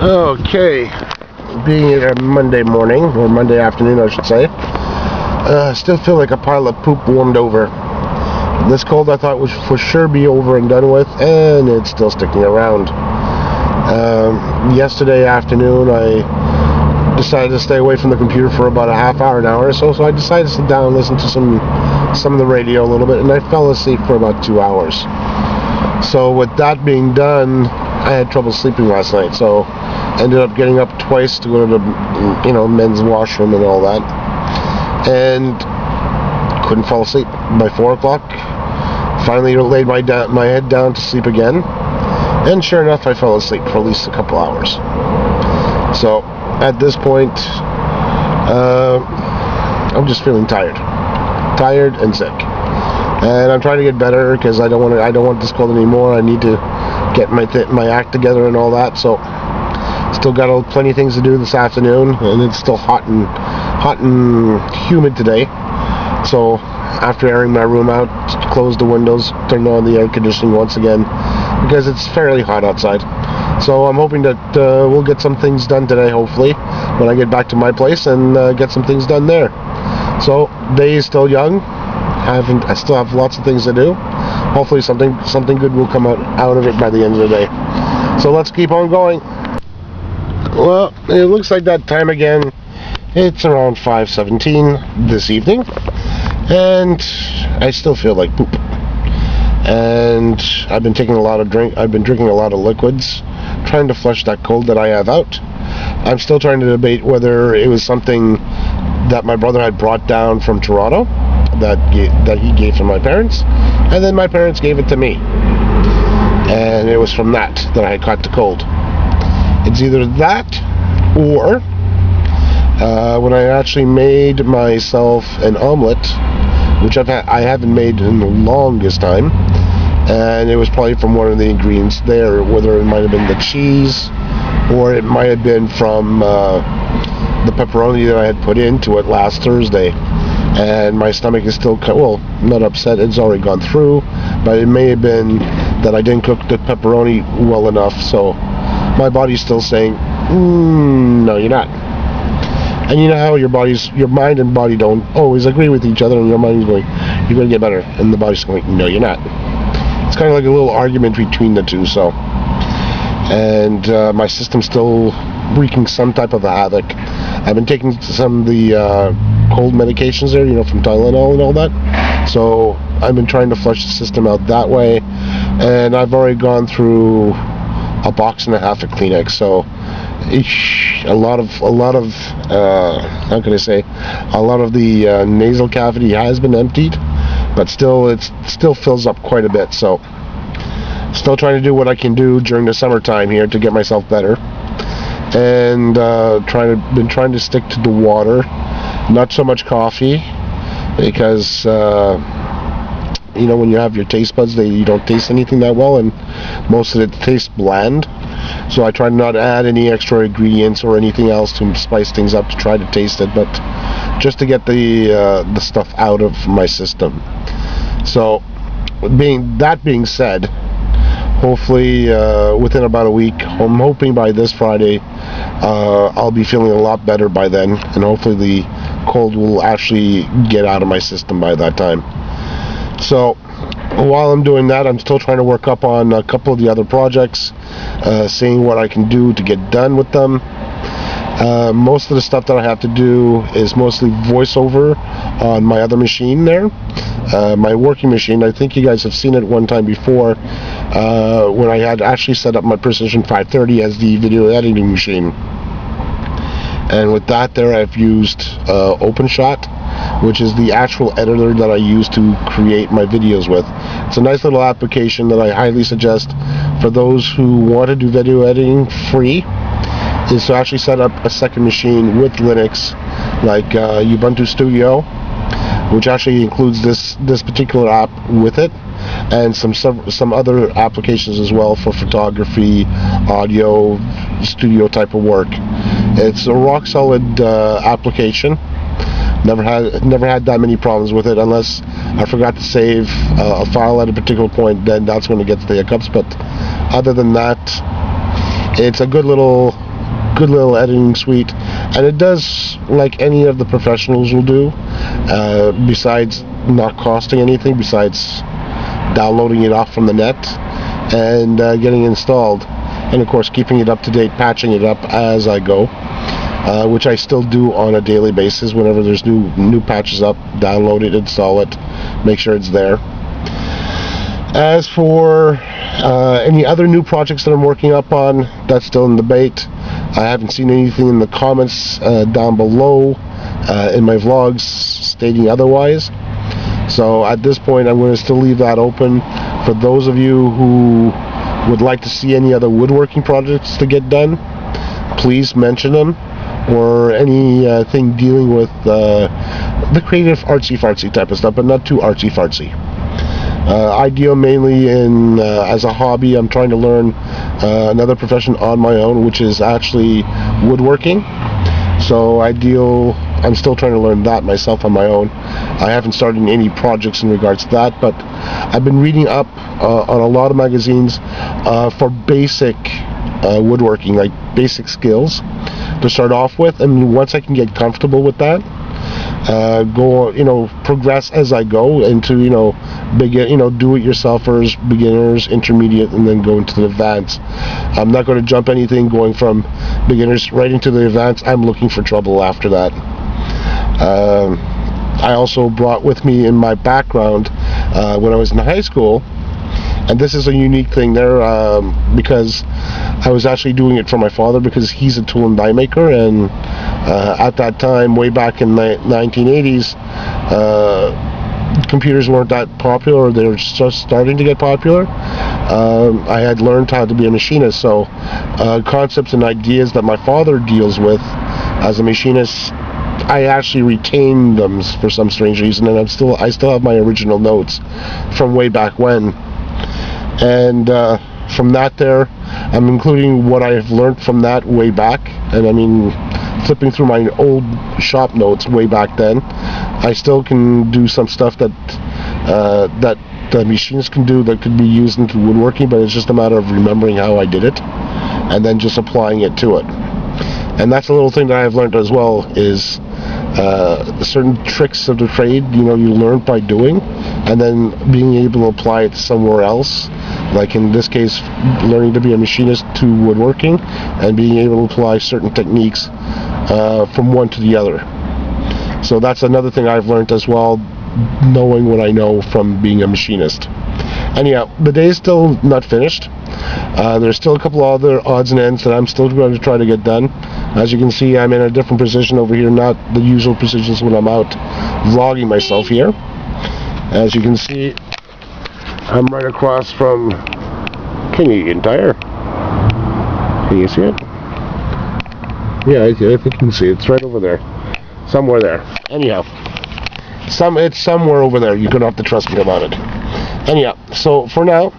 Okay, being a Monday morning, or Monday afternoon I should say, still feel like a pile of poop warmed over. This cold I thought would for sure be over and done with, and it's still sticking around. Yesterday afternoon I decided to stay away from the computer for about a half hour, an hour or so, so I decided to sit down and listen to some of the radio a little bit, and I fell asleep for about 2 hours. So with that being done, I had trouble sleeping last night, so ended up getting up twice to go to the men's washroom and all that, and couldn't fall asleep. By 4 o'clock, finally laid my head down to sleep again, and sure enough, I fell asleep for at least a couple hours. So at this point, I'm just feeling tired and sick, and I'm trying to get better because I don't want this cold anymore. I need to get my act together and all that. So still got plenty of things to do this afternoon, and it's still hot and humid today. So after airing my room out, closed the windows, turned on the air conditioning once again because it's fairly hot outside. So I'm hoping that we'll get some things done today, hopefully, when I get back to my place and get some things done there. So day is still young. I still have lots of things to do. Hopefully something good will come out of it by the end of the day. So let's keep on going. Well, it looks like that time again. It's around 5:17 this evening, and I still feel like poop. And I've been drinking a lot of liquids, trying to flush that cold that I have out. I'm still trying to debate whether it was something that my brother had brought down from Toronto that he gave to my parents, and then my parents gave it to me, and it was from that I had caught the cold. It's either that or when I actually made myself an omelet, which I haven't made in the longest time, and it was probably from one of the ingredients there, whether it might have been the cheese or it might have been from the pepperoni that I had put into it last Thursday. And my stomach is still not upset, it's already gone through, but it may have been that I didn't cook the pepperoni well enough, so my body's still saying, no, you're not. And you know how your mind and body don't always agree with each other, and your mind's going, you're going to get better, and the body's going, no, you're not. It's kind of like a little argument between the two. So, and my system's still wreaking some type of a havoc. I've been taking some of the cold medications there, from Tylenol and all that. So I've been trying to flush the system out that way, and I've already gone through a box and a half of Kleenex. So a lot of how can I say, a lot of the nasal cavity has been emptied, but it still fills up quite a bit. So still trying to do what I can do during the summertime here to get myself better, and been trying to stick to the water, not so much coffee, because when you have your taste buds, you don't taste anything that well, and most of it tastes bland. So I try not to add any extra ingredients or anything else to spice things up to try to taste it, but just to get the stuff out of my system. So that being said, hopefully within about a week, I'm hoping by this Friday, I'll be feeling a lot better by then, and hopefully the cold will actually get out of my system by that time. So while I'm doing that, I'm still trying to work up on a couple of the other projects, seeing what I can do to get done with them. Most of the stuff that I have to do is mostly voiceover on my other machine there, my working machine. I think you guys have seen it one time before, when I had actually set up my Precision 530 as the video editing machine. And with that there, I've used OpenShot, which is the actual editor that I use to create my videos with. It's a nice little application that I highly suggest for those who want to do video editing free, is to actually set up a second machine with Linux, like Ubuntu Studio, which actually includes this particular app with it, and some other applications as well for photography, audio, studio type of work. It's a rock solid application. Never had that many problems with it, unless I forgot to save a file at a particular point. Then that's when it gets the hiccups. But other than that, it's a good little good little editing suite, and it does like any of the professionals will do, besides not costing anything, besides downloading it off from the net and getting installed, and of course keeping it up to date, patching it up as I go, which I still do on a daily basis. Whenever there's new patches up, download it, install it, make sure it's there. As for any other new projects that I'm working up on, that's still in debate. I haven't seen anything in the comments down below in my vlogs stating otherwise. So at this point, I'm going to still leave that open for those of you who would like to see any other woodworking projects to get done. Please mention them, or anything dealing with the creative artsy-fartsy type of stuff, but not too artsy-fartsy. I deal mainly in, as a hobby, I'm trying to learn another profession on my own, which is actually woodworking. So I'm still trying to learn that myself on my own. I haven't started any projects in regards to that, but I've been reading up on a lot of magazines for basic woodworking, like basic skills to start off with, and once I can get comfortable with that, progress as I go into, do-it-yourselfers, beginners, intermediate, and then go into the advanced. I'm not going to jump anything going from beginners right into the advanced. I'm looking for trouble after that. I also brought with me in my background when I was in high school, and this is a unique thing there, because I was actually doing it for my father, because he's a tool and die maker, and at that time, way back in the 1980s, computers weren't that popular, or they were just starting to get popular. I had learned how to be a machinist, so concepts and ideas that my father deals with as a machinist, I actually retained them for some strange reason, and I still have my original notes from way back when. And from that there, I'm including what I have learned from that way back, and I mean, flipping through my old shop notes way back then, I still can do some stuff that the machines can do that could be used into woodworking, but it's just a matter of remembering how I did it and then just applying it to it. And that's a little thing that I've learned as well, is certain tricks of the trade, you learn by doing, and then being able to apply it somewhere else, like in this case learning to be a machinist to woodworking, and being able to apply certain techniques from one to the other. So that's another thing I've learned as well, knowing what I know from being a machinist. Anyhow, the day is still not finished. There's still a couple other odds and ends that I'm still going to try to get done. As you can see, I'm in a different position over here, not the usual positions when I'm out vlogging myself here. As you can see, I'm right across from Canadian Tire. Can you see it? Yeah, I think you can see it. It's right over there. Somewhere there. Anyhow, it's somewhere over there. You're going to have to trust me about it. Anyhow, so for now,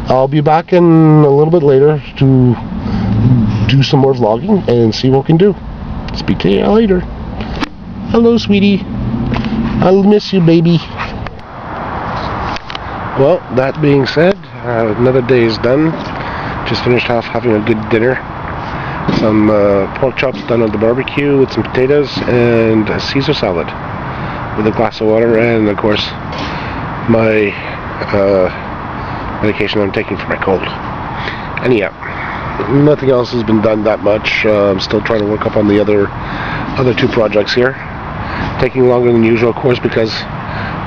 I'll be back in a little bit later to do some more vlogging and see what we can do. Speak to you later. Hello, sweetie. I'll miss you, baby. Well, that being said, another day is done. Just finished off having a good dinner. Some pork chops done on the barbecue with some potatoes and a Caesar salad with a glass of water, and of course my medication I'm taking for my cold. Anyhow, nothing else has been done that much. I'm still trying to work up on the other two projects here. Taking longer than usual, of course, because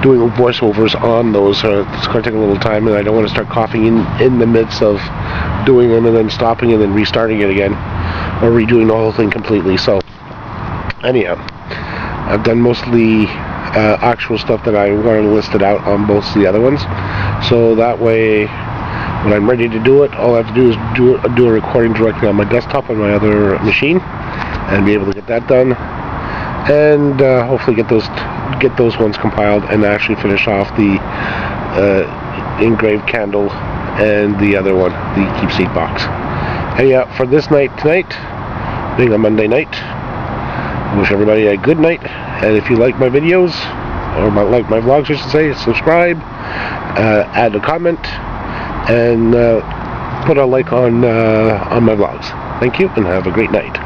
doing voiceovers on those, it's going to take a little time, and I don't want to start coughing in the midst of doing them and then stopping and then restarting it again, or redoing the whole thing completely. So anyhow, I've done mostly actual stuff that I wanted listed out on both the other ones, so that way when I'm ready to do it, all I have to do is do a recording directly on my desktop on my other machine and be able to get that done, and hopefully get those ones compiled and actually finish off the engraved candle and the other one, the keepsake box. Anyhow, for this night tonight, being a Monday night, I wish everybody a good night, and if you like my videos, or like my vlogs I should say, subscribe, add a comment, and put a like on my vlogs. Thank you, and have a great night.